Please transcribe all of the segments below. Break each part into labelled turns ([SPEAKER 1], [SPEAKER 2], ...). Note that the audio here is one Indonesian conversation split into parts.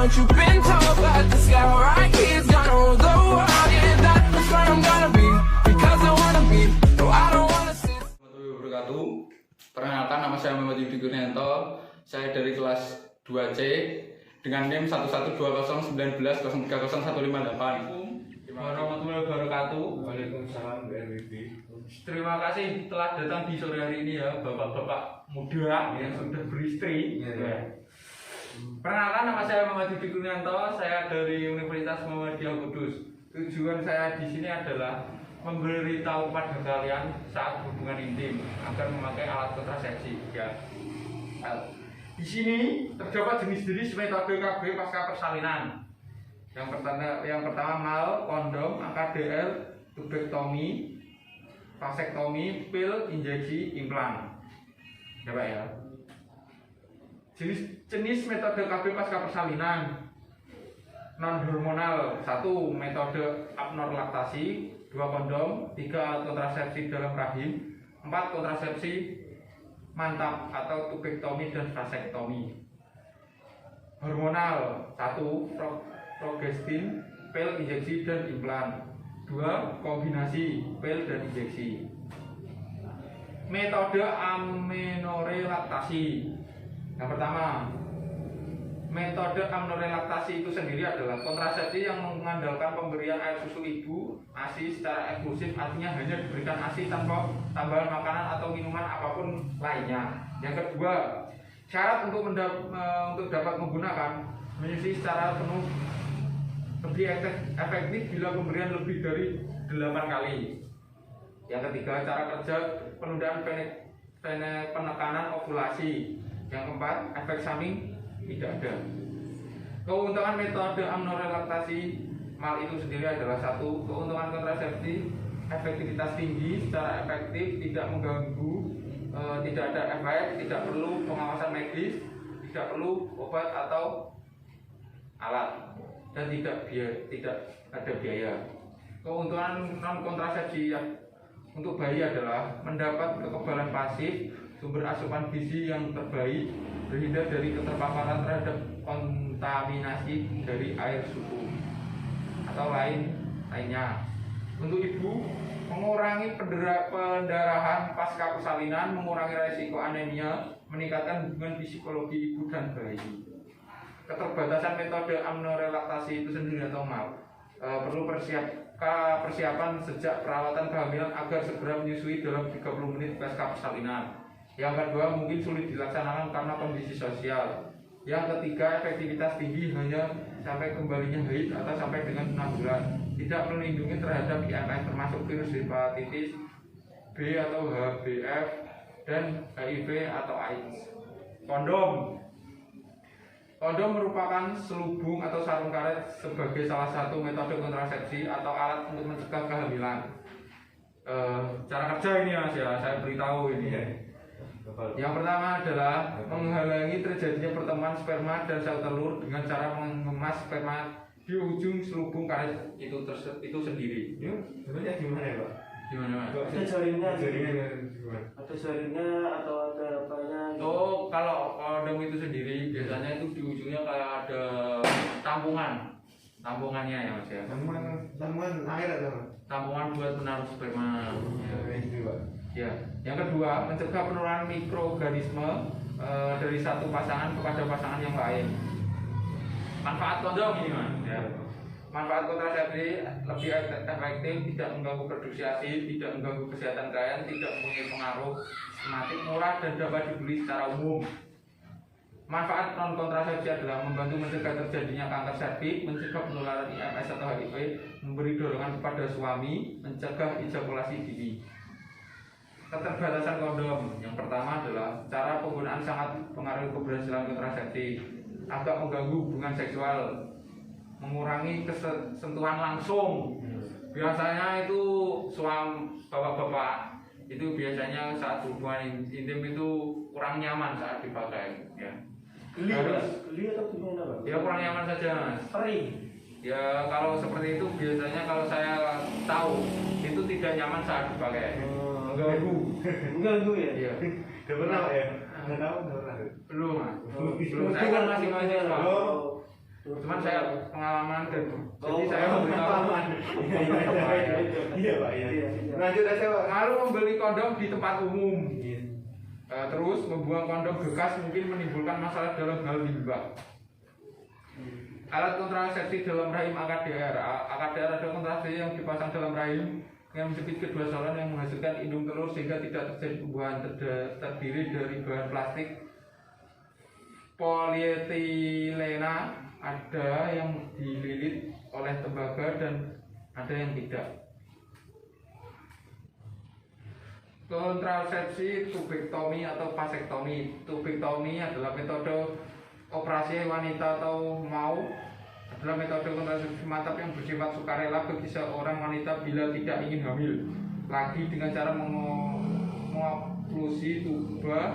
[SPEAKER 1] what you've been told, but the sky right here is gonna rule the world. Yeah, that's where I'm gonna be, because I wanna be. No, I don't wanna sit.
[SPEAKER 2] Assalamualaikum warahmatullahi wabarakatuh. Perkenalkan, nama saya Muhammad Yudi Kurnianto. Saya dari kelas 2C dengan NIM 112091130130158. Warahmatullahi wabarakatuh.
[SPEAKER 3] Waalaikumsalam BNPB.
[SPEAKER 2] Terima kasih telah datang di sore hari ini ya, bapak-bapak muda yang sudah beristri.
[SPEAKER 3] Ya.
[SPEAKER 2] Perkenalkan, nama saya Muhammad Yudi Kurnianto. Saya dari Universitas Muhammadiyah Kudus. Tujuan saya di sini adalah memberitahu kepada kalian saat hubungan intim agar memakai alat kontrasepsi. Ya. Di sini terdapat jenis-jenis metode KB pasca persalinan. Yang pertama mal, kondom, AKDL, tubektomi, vasektomi, pil, injeksi, implan. Ya Pak ya. Jenis metode KB pasca persalinan. Non hormonal, 1 metode apnor laktasi, 2 kondom, 3 alat kontrasepsi dalam rahim, 4 kontrasepsi mantap atau tubektomi dan vasektomi. Hormonal, 1 progestin, pil, injeksi dan implan, 2 kombinasi pil dan injeksi. Metode amenorrhea laktasi. Yang pertama, metode amenorrhea laktasi itu sendiri adalah kontrasepsi yang mengandalkan pemberian air susu ibu ASI secara eksklusif, artinya hanya diberikan ASI tanpa tambahan makanan atau minuman apapun lainnya. Yang kedua, syarat untuk dapat menggunakan menyusui secara penuh lebih efektif bila pemberian lebih dari 8 kali. Yang ketiga, cara kerja penundaan penekanan ovulasi. Yang keempat, efek samping tidak ada. Keuntungan metode amenorrhea laktasi mal itu sendiri adalah 1, keuntungan kontrasepsi efektivitas tinggi, secara efektif, tidak mengganggu, tidak ada efek, tidak perlu pengawasan medis, tidak perlu obat atau alat, dan tidak ada biaya. Keuntungan non kontrasepsi untuk bayi adalah mendapat kekebalan pasif, sumber asupan gizi yang terbaik, terhindar dari keterpaparan terhadap kontaminasi dari air susu atau lainnya. Untuk ibu, mengurangi pendarahan pasca persalinan, mengurangi risiko anemia, meningkatkan hubungan psikologi ibu dan bayi. Keterbatasan metode amenorrhea laktasi itu sendiri atau mal, perlu persiapan sejak perawatan kehamilan agar segera menyusui dalam 30 menit pasca persalinan. Yang kedua, mungkin sulit dilaksanakan karena kondisi sosial. Yang ketiga, efektivitas tinggi hanya sampai kembalinya haid atau sampai dengan 6 bulan. Tidak melindungi terhadap IMS termasuk virus hepatitis B atau HBV dan HIV atau AIDS. Kondom merupakan selubung atau sarung karet sebagai salah satu metode kontrasepsi atau alat untuk mencegah kehamilan. Cara kerja ini Mas ya, saya beritahu ini ya. Yang pertama adalah menghalangi terjadinya pertemuan sperma dan sel telur dengan cara mengemas sperma di ujung selubung karet itu sendiri.
[SPEAKER 3] Sebenarnya gimana ya Pak?
[SPEAKER 2] Gimana Mas?
[SPEAKER 3] Ada jaringnya gimana? Ada jaringnya atau ada apanya?
[SPEAKER 2] Oh, kalau kondom itu sendiri biasanya itu di ujungnya kayak ada tampungannya ya Mas ya.
[SPEAKER 3] Tampungan air atau?
[SPEAKER 2] Tampungan buat menaruh sperma.
[SPEAKER 3] Ya.
[SPEAKER 2] Ya, yang kedua, mencegah penularan mikroorganisme dari satu pasangan kepada pasangan yang lain. Manfaat kondom ini Mas ya. Manfaat kontrasepsi lebih efektif, tidak mengganggu produksi ASI, tidak mengganggu kesehatan kalian, tidak mempunyai pengaruh sistematik, murah dan dapat dibeli secara umum. Manfaat non kontrasepsi adalah membantu mencegah terjadinya kanker serviks, mencegah penularan IMS atau HIV, memberi dorongan kepada suami, mencegah ejakulasi dini. Keterbatasan kondom. Yang pertama adalah cara penggunaan sangat mempengaruhi keberhasilan kontrasepsi, agak mengganggu hubungan seksual, mengurangi kesentuhan langsung. Biasanya itu suami bapak-bapak itu biasanya saat hubungan intim itu kurang nyaman saat dipakai ya.
[SPEAKER 3] Geli atau gimana Pak?
[SPEAKER 2] Ya kurang nyaman saja Mas.
[SPEAKER 3] Perih.
[SPEAKER 2] Ya kalau seperti itu biasanya kalau saya tahu itu tidak nyaman saat dipakai.
[SPEAKER 3] Mengganggu ya?
[SPEAKER 2] Iya.
[SPEAKER 3] Udah pernah ya? Nggak tahu, nggak pernah.
[SPEAKER 2] Belum Mas. Belum. Saya kan masih mahasiswa. Cuman saya pengalaman dan jadi saya memberitahu
[SPEAKER 4] pengalaman. Iya Pak, iya. Lanjut aja Pak.
[SPEAKER 2] lalu membeli kondom di tempat umum.
[SPEAKER 4] Iya.
[SPEAKER 2] Terus membuang kondom bekas mungkin menimbulkan masalah dalam hal limbah. Alat kontrasepsi dalam rahim AKDR. AKDR adalah kontrasepsi yang dipasang dalam rahim yang menjepit kedua saluran yang menghasilkan indung telur sehingga tidak terjadi pembuahan. Terdiri dari bahan plastik polietilena, ada yang dililit oleh tembaga dan ada yang tidak. Kontrasepsi tubektomi atau vasektomi. Tubektomi adalah metode operasi wanita atau mau adalah metode kontrasepsi mantap yang bersifat sukarela bagi seorang wanita bila tidak ingin hamil lagi dengan cara mengoklusi tuba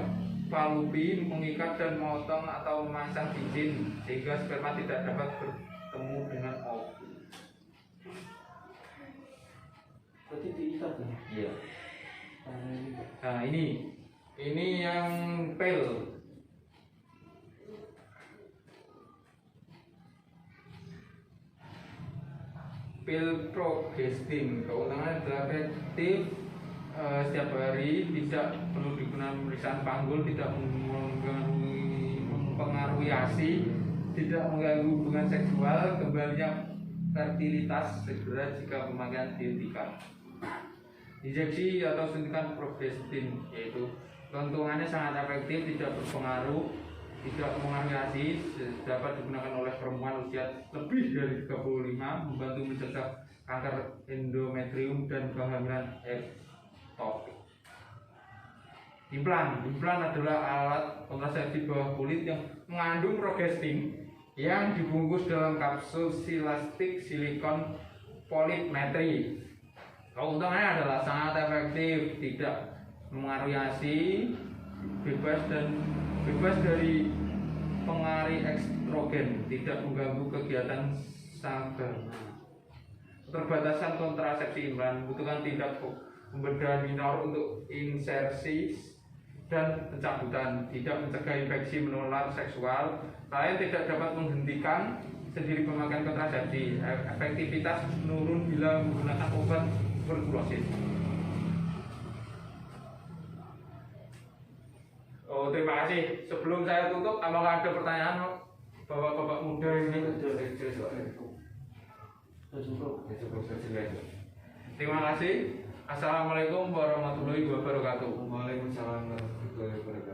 [SPEAKER 2] Fallopi, mengikat dan memotong atau memasang cincin sehingga sperma tidak dapat bertemu dengan ovum.
[SPEAKER 3] Berarti diikat ya?
[SPEAKER 2] Iya. Nah ini yang pil. Pil progestin, keuntungannya adalah efektif setiap hari, tidak perlu digunakan pemeriksaan panggul, tidak mempengaruhi ASI, tidak mengganggu hubungan seksual, kembalinya fertilitas segera jika pemakaian dihentikan. Injeksi atau suntikan progestin, yaitu keuntungannya sangat efektif, tidak berpengaruh, tidak mempengaruhi ASI, dapat digunakan oleh perempuan usia lebih dari 35, membantu mencegah kanker endometrium dan kehamilan ektopik. Implan adalah alat kontrasepsi bawah kulit yang mengandung progestin yang dibungkus dalam kapsul silastik silikon polimetri. Keuntungannya adalah sangat efektif, tidak mempengaruhi ASI, bebas dari pengaruh estrogen, tidak mengganggu kegiatan sperma. Keterbatasan kontrasepsi implan membutuhkan tindak pembedahan minor untuk insersi dan pencabutan, tidak mencegah infeksi menular seksual. Selain tidak dapat menghentikan sendiri pemakaian kontrasepsi, efektivitas menurun bila menggunakan obat tuberkulosis. Oh, terima kasih. Sebelum saya tutup, apakah ada pertanyaan bapak-bapak muda ini? Terima kasih. Assalamualaikum warahmatullahi wabarakatuh.
[SPEAKER 4] Waalaikumsalam warahmatullahi wabarakatuh.